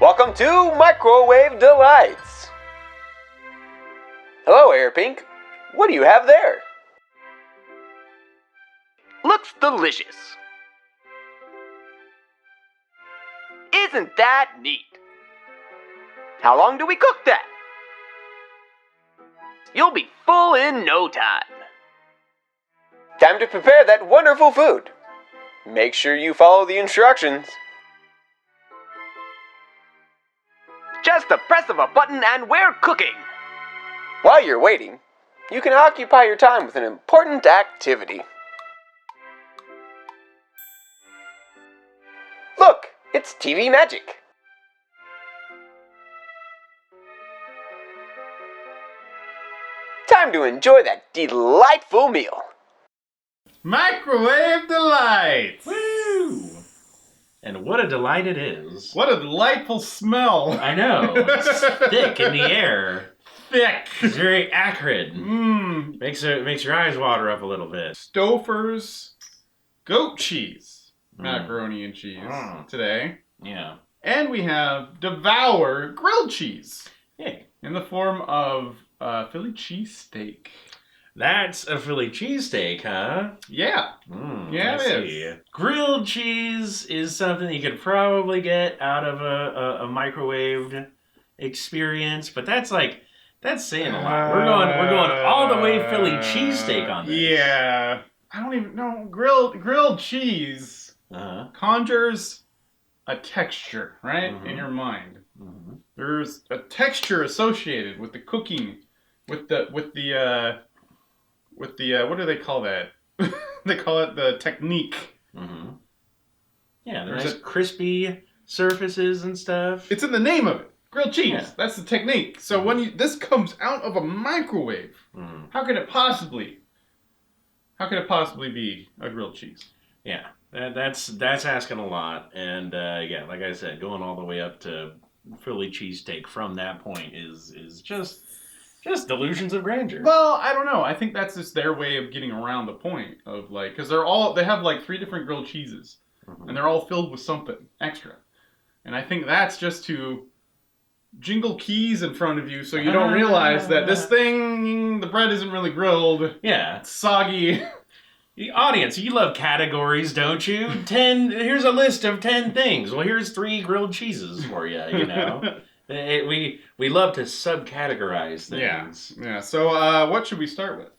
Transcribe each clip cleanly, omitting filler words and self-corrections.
Welcome to Microwave Delights. Hello, Airpink. What do you have there? Looks delicious. Isn't that neat? How long do we cook that? You'll be full in no time. Time to prepare that wonderful food. Make sure you follow the instructions. Just the press of a button and we're cooking. While you're waiting, you can occupy your time with an important activity. Look, it's TV magic. Time to enjoy that delightful meal. Microwave Delights! Woo! And what a delight it is. What a delightful smell! I know. It's thick in the air. Thick! It's very acrid. Mmm. Makes your eyes water up a little bit. Stouffer's goat cheese macaroni and cheese today. Yeah. And we have Devour grilled cheese. Hey. In the form of Philly cheesesteak. That's a Philly cheesesteak, huh? Yeah. Yeah, it is. Grilled cheese is something you could probably get out of a microwaved experience, but that's saying a lot. We're going all the way Philly cheesesteak on this. Yeah. I don't even know. Grilled cheese conjures a texture, right? In your mind. Mm-hmm. There's a texture associated with the cooking, with the what do they call that? They call it the technique. Mm-hmm. Yeah, there's crispy surfaces and stuff. It's in the name of it. Grilled cheese. Yeah. That's the technique. So when this comes out of a microwave, how could it possibly be a grilled cheese? Yeah, that's asking a lot. And yeah, like I said, going all the way up to Philly cheesesteak from that point is just delusions of grandeur. Well, I don't know. I think that's just their way of getting around the point of because they have 3 different grilled cheeses, and they're all filled with something extra. And I think that's just to jingle keys in front of you so you don't realize that this thing, the bread isn't really grilled. Yeah. It's soggy. The audience, you love categories, don't you? Here's a list of 10 things. Well, here's 3 grilled cheeses for you, you know. We love to subcategorize things. Yeah. So, what should we start with?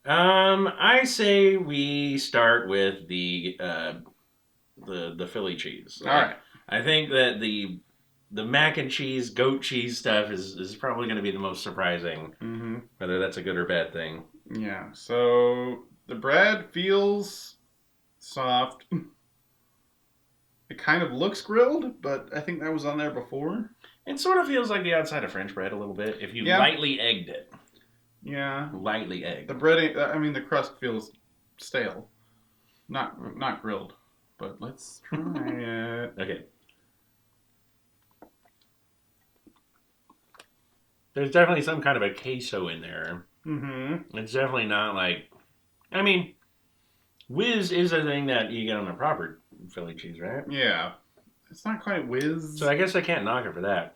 I say we start with the Philly cheese. All right. I think that the mac and cheese, goat cheese stuff is probably going to be the most surprising, whether that's a good or bad thing. Yeah. So the bread feels soft. It kind of looks grilled, but I think that was on there before. It sort of feels like the outside of French bread a little bit, if you lightly egged it. Yeah. Lightly egged. The bread, the crust feels stale. Not grilled. But let's try it. Okay. There's definitely some kind of a queso in there. Mm-hmm. It's definitely not whiz is a thing that you get on a proper Philly cheese, right? Yeah. It's not quite whiz. So I guess I can't knock it for that.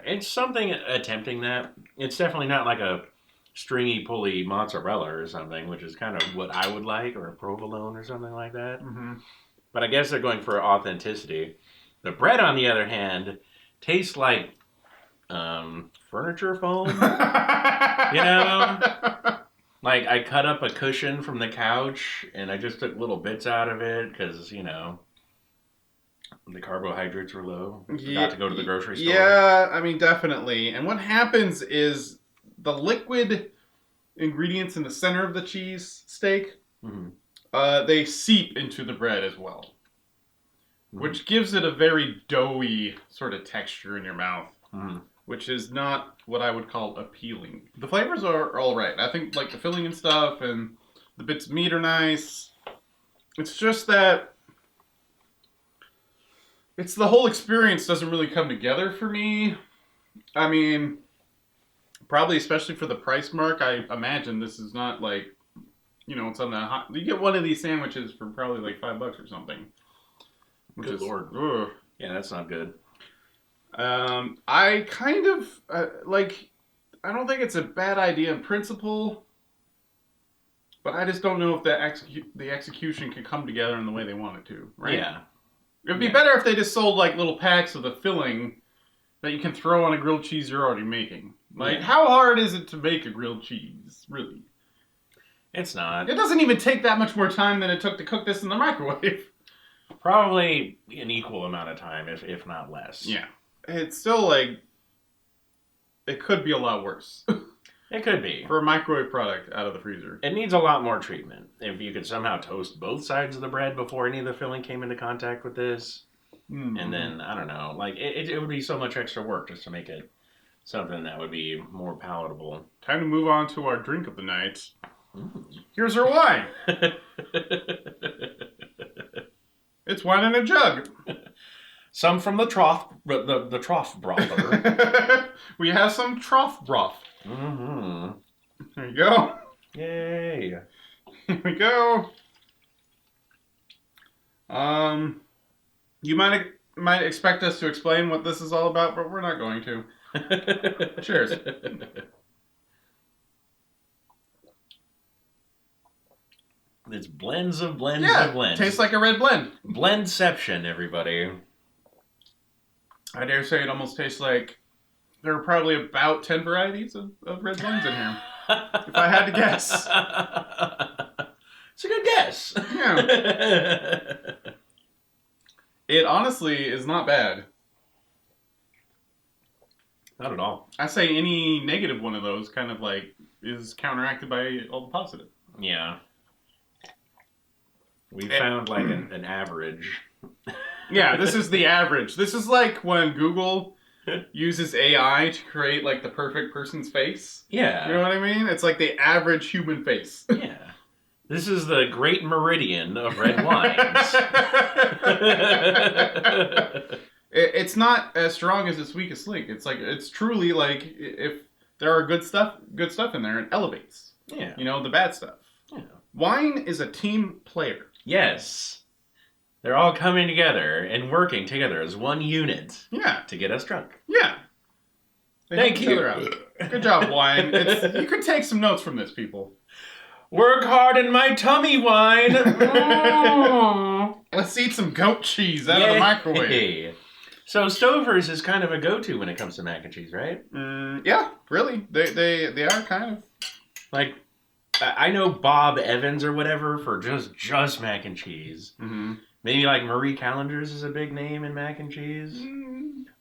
It's something attempting that. It's definitely not like a stringy, pulley mozzarella or something, which is kind of what I would like, or a provolone or something like that. Mm-hmm. But I guess they're going for authenticity. The bread, on the other hand, tastes like furniture foam. You know? Like, I cut up a cushion from the couch, and I just took little bits out of it, because, the carbohydrates were low. Forgot to go to the grocery store. Yeah, definitely. And what happens is the liquid ingredients in the center of the cheese steak, they seep into the bread as well, which gives it a very doughy sort of texture in your mouth, which is not what I would call appealing. The flavors are all right. I think the filling and stuff and the bits of meat are nice. It's just that the whole experience doesn't really come together for me. Probably especially for the price mark, I imagine this is not it's on the hot. You get one of these sandwiches for probably $5 or something. Good lord. Ugh. Yeah, that's not good. I kind of I don't think it's a bad idea in principle, but I just don't know if the execution can come together in the way they want it to. Right? Yeah. It'd be better if they just sold like little packs of the filling that you can throw on a grilled cheese you're already making. Like, how hard is it to make a grilled cheese, really? It's not. It doesn't even take that much more time than it took to cook this in the microwave. Probably an equal amount of time, if not less. Yeah. It's still like, it could be a lot worse. It could be. For a microwave product out of the freezer. It needs a lot more treatment. If you could somehow toast both sides of the bread before any of the filling came into contact with this, and then, I don't know, like, it would be so much extra work just to make it something that would be more palatable. Time to move on to our drink of the night. Here's our wine. It's wine in a jug. Some from the trough brother. We have some trough broth. Mm-hmm. There you go. Yay. Here we go. You might expect us to explain what this is all about, but we're not going to. Cheers. It's blends of blends of blends. Tastes like a red blend. Blendception, everybody. I dare say it almost tastes like there are probably about 10 varieties of red blends in here. If I had to guess. It's a good guess. Yeah. It honestly is not bad. Not at all. I say any negative one of those kind of like is counteracted by all the positive. Yeah. We found like an average. Yeah, this is the average. This is like when Google uses AI to create like the perfect person's face. Yeah. You know what I mean? It's like the average human face. Yeah. This is the great meridian of red wines. It's not as strong as its weakest link. It's like it's truly like if there are good stuff in there, it elevates. Yeah. You know, the bad stuff. Yeah. Wine is a team player. Yes. They're all coming together and working together as one unit. Yeah. To get us drunk. Yeah. Thank you. Good job, wine. You could take some notes from this, people. Work hard in my tummy, wine. Let's eat some goat cheese out of the microwave. So Stover's is kind of a go-to when it comes to mac and cheese, right? Yeah, really. They are kind of. Like, I know Bob Evans or whatever for just mac and cheese. Mm-hmm. Maybe like Marie Callender's is a big name in mac and cheese.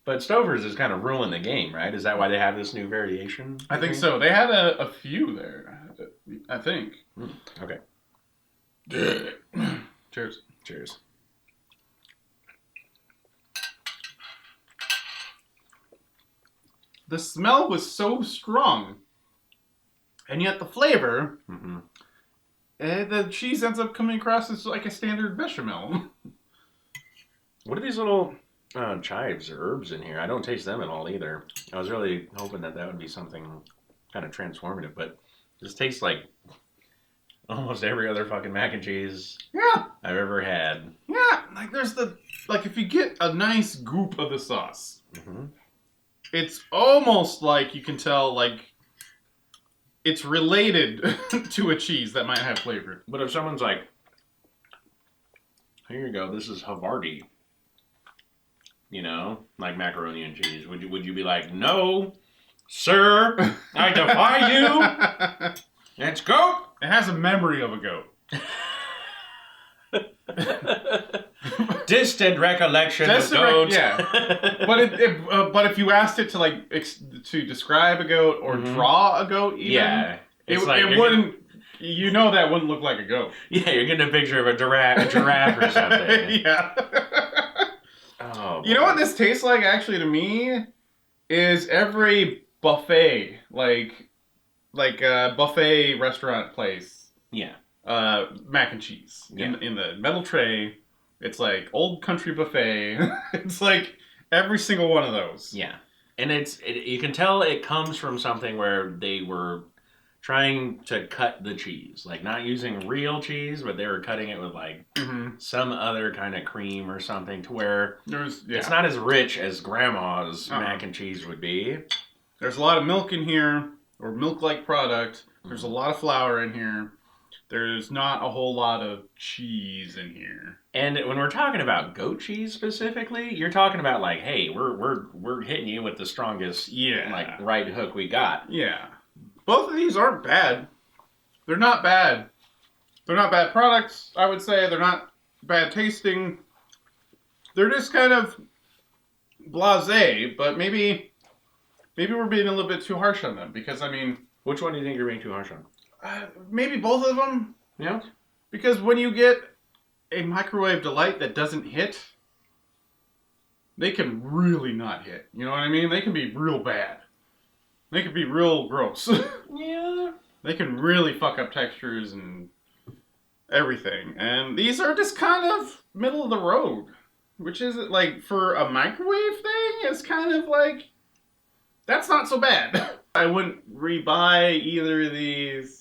But Stover's is kind of ruling the game, right? Is that why they have this new variation? I think so. They had a few there, I think. Okay. Cheers. Cheers. The smell was so strong, and yet the flavor, the cheese ends up coming across as like a standard bechamel. What are these little chives or herbs in here? I don't taste them at all either. I was really hoping that would be something kind of transformative, but this tastes like almost every other fucking mac and cheese I've ever had. Yeah, like there's if you get a nice goop of the sauce, it's almost like you can tell like it's related to a cheese that might have flavor. But if someone's like, here you go, this is Havarti, you know, like macaroni and cheese, would you be like, no, sir, I defy you, let's go? It has a memory of a goat. Distant recollection of goat. But if you asked it to to describe a goat or draw a goat, even, it wouldn't. You know that wouldn't look like a goat. Yeah, you're getting a picture of a giraffe or something. Yeah. Oh. You know what this tastes like? Actually, to me, is every buffet buffet restaurant place. Yeah. Mac and cheese in the metal tray. It's like Old Country Buffet. It's like every single one of those. Yeah, and you can tell it comes from something where they were trying to cut the cheese. Like, not using real cheese, but they were cutting it with, like, some other kind of cream or something to where it's not as rich as Grandma's mac and cheese would be. There's a lot of milk in here, or milk-like product. There's a lot of flour in here. There's not a whole lot of cheese in here. And when we're talking about goat cheese specifically, you're talking about like, hey, we're hitting you with the strongest like right hook we got. Yeah. Both of these aren't bad. They're not bad. They're not bad products, I would say. They're not bad tasting. They're just kind of blasé, but maybe we're being a little bit too harsh on them because, I mean... Which one do you think you're being too harsh on? Maybe both of them. Yeah? Because when you get a microwave delight that doesn't hit, they can really not hit. You know what I mean? They can be real bad. They can be real gross. Yeah. They can really fuck up textures and everything. And these are just kind of middle of the road. Which is, like, for a microwave thing, it's kind of like, that's not so bad. I wouldn't rebuy either of these.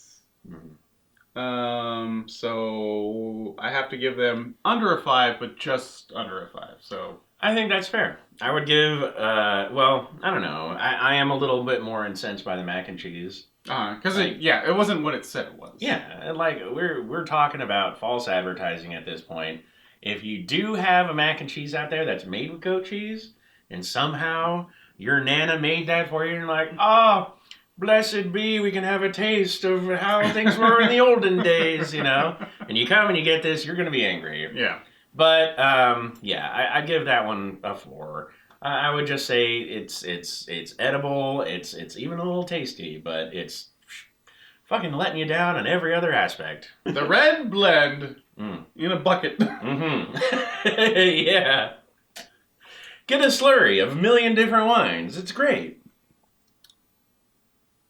So I have to give them under a 5, but just under a 5. So I think that's fair. I would give, well, I don't know. I am a little bit more incensed by the mac and cheese. Because it wasn't what it said it was. Yeah, like we're talking about false advertising at this point. If you do have a mac and cheese out there that's made with goat cheese, and somehow your Nana made that for you, and you're like, oh, blessed be, we can have a taste of how things were in the olden days, you know? And you come and you get this, you're going to be angry. Yeah. But, I'd give that one a 4. I would just say it's edible, it's even a little tasty, but it's fucking letting you down on every other aspect. The red blend in a bucket. Yeah. Get a slurry of a million different wines. It's great.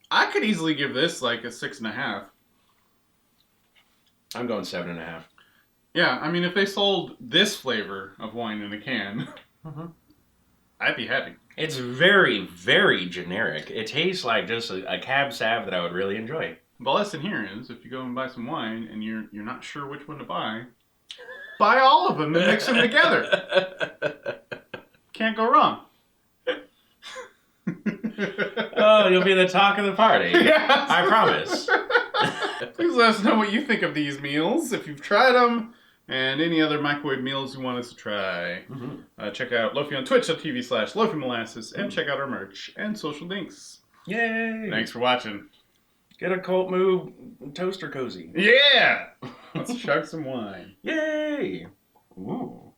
I could easily give this like a 6.5. I'm going 7.5. Yeah, I mean, if they sold this flavor of wine in a can, I'd be happy. It's very, very generic. It tastes like just a Cab Sav that I would really enjoy. The lesson here is, if you go and buy some wine and you're not sure which one to buy all of them and mix them together. Can't go wrong. Oh, you'll be the talk of the party. Yes. I promise. Please let us know what you think of these meals, if you've tried them, and any other microwave meals you want us to try. Check out Loafy on twitch.tv/LoafyMolasses, and check out our merch and social links. Yay! Thanks for watching. Get a CultMoo toaster cozy. Yeah! Let's chug some wine. Yay! Ooh.